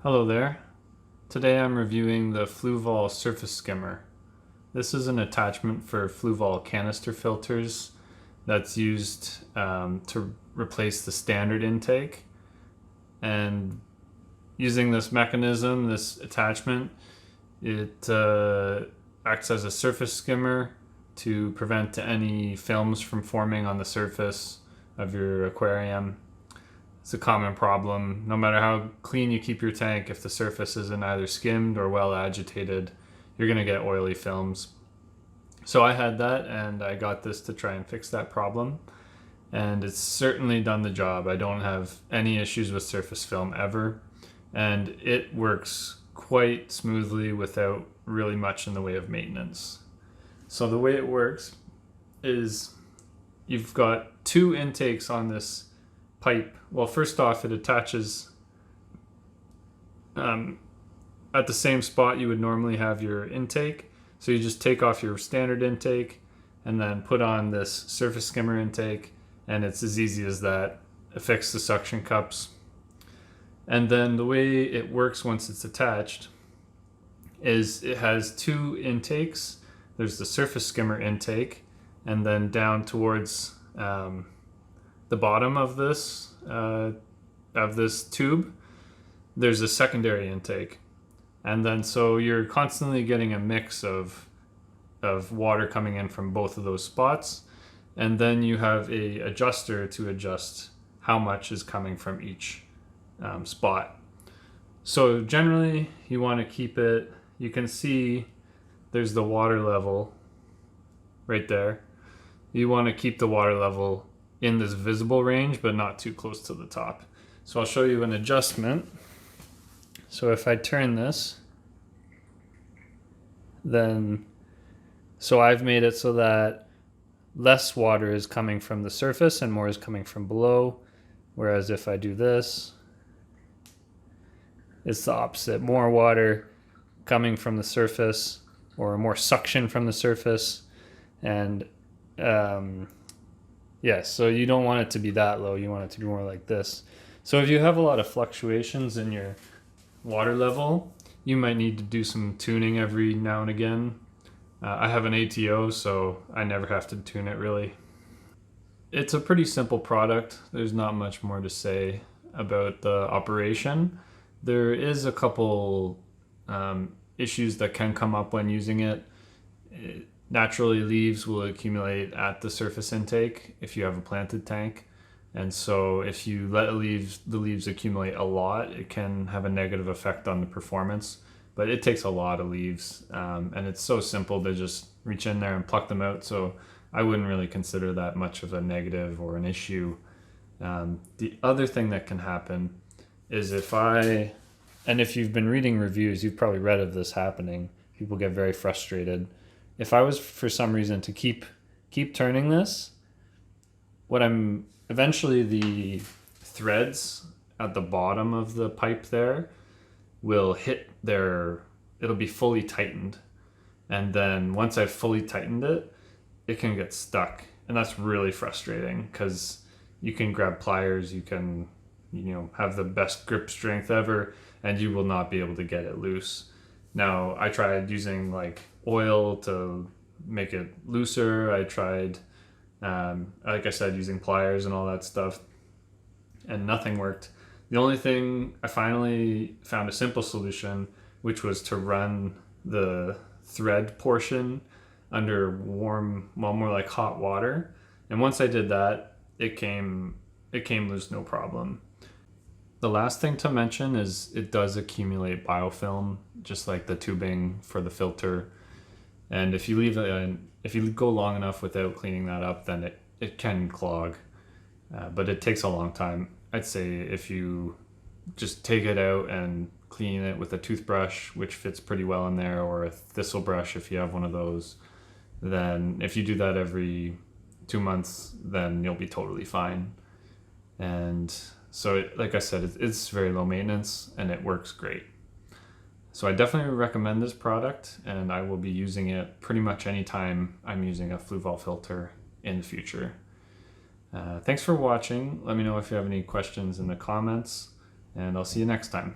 Hello there. Today I'm reviewing the Fluval surface skimmer. This is an attachment for Fluval canister filters that's used to replace the standard intake. And using this mechanism, this attachment, it acts as a surface skimmer to prevent any films from forming on the surface of your aquarium. It's a common problem. No matter how clean you keep your tank, if the surface isn't either skimmed or well agitated, you're going to get oily films. So I had that and I got this to try and fix that problem. And it's certainly done the job. I don't have any issues with surface film ever. And it works quite smoothly without really much in the way of maintenance. So the way it works is you've got two intakes on this pipe. Well, first off, it attaches at the same spot you would normally have your intake. So you just take off your standard intake and then put on this surface skimmer intake, and it's as easy as that. Affix the suction cups. And then the way it works once it's attached is it has two intakes. There's the surface skimmer intake, and then down towards the bottom of this tube, there's a secondary intake. And then so you're constantly getting a mix of water coming in from both of those spots. And then you have a adjuster to adjust how much is coming from each spot. So generally you want to keep it, you can see there's the water level right there. You want to keep the water level in this visible range, but not too close to the top. So I'll show you an adjustment. So if I turn this, then, so I've made it so that less water is coming from the surface and more is coming from below. Whereas if I do this, it's the opposite. More water coming from the surface, or more suction from the surface. And yes, so you don't want it to be that low. You want it to be more like this. So if you have a lot of fluctuations in your water level, you might need to do some tuning every now and again. I have an ATO, so I never have to tune it really. It's a pretty simple product. There's not much more to say about the operation. There is a couple issues that can come up when using it. Naturally, leaves will accumulate at the surface intake if you have a planted tank. And so if you let the leaves accumulate a lot, it can have a negative effect on the performance. But it takes a lot of leaves, and it's so simple to just reach in there and pluck them out. So I wouldn't really consider that much of a negative or an issue. The other thing that can happen is if you've been reading reviews, you've probably read of this happening. People get very frustrated. If I was for some reason to keep turning this, eventually the threads at the bottom of the pipe there will it'll be fully tightened. And then once I've fully tightened it, it can get stuck. And that's really frustrating because you can grab pliers, you can, have the best grip strength ever, and you will not be able to get it loose. Now, I tried using like oil to make it looser. I tried, like I said, using pliers and all that stuff, and nothing worked. The only thing, I finally found a simple solution, which was to run the thread portion under warm, well, more like hot water. And once I did that, it came loose, no problem. The last thing to mention is it does accumulate biofilm, just like the tubing for the filter. And if you go long enough without cleaning that up, then it can clog. But it takes a long time. I'd say if you just take it out and clean it with a toothbrush, which fits pretty well in there, or a thistle brush if you have one of those, then if you do that every 2 months, then you'll be totally fine. And so, like I said, it's very low maintenance and it works great. So I definitely recommend this product, and I will be using it pretty much anytime I'm using a Fluval filter in the future. Thanks for watching. Let me know if you have any questions in the comments, and I'll see you next time.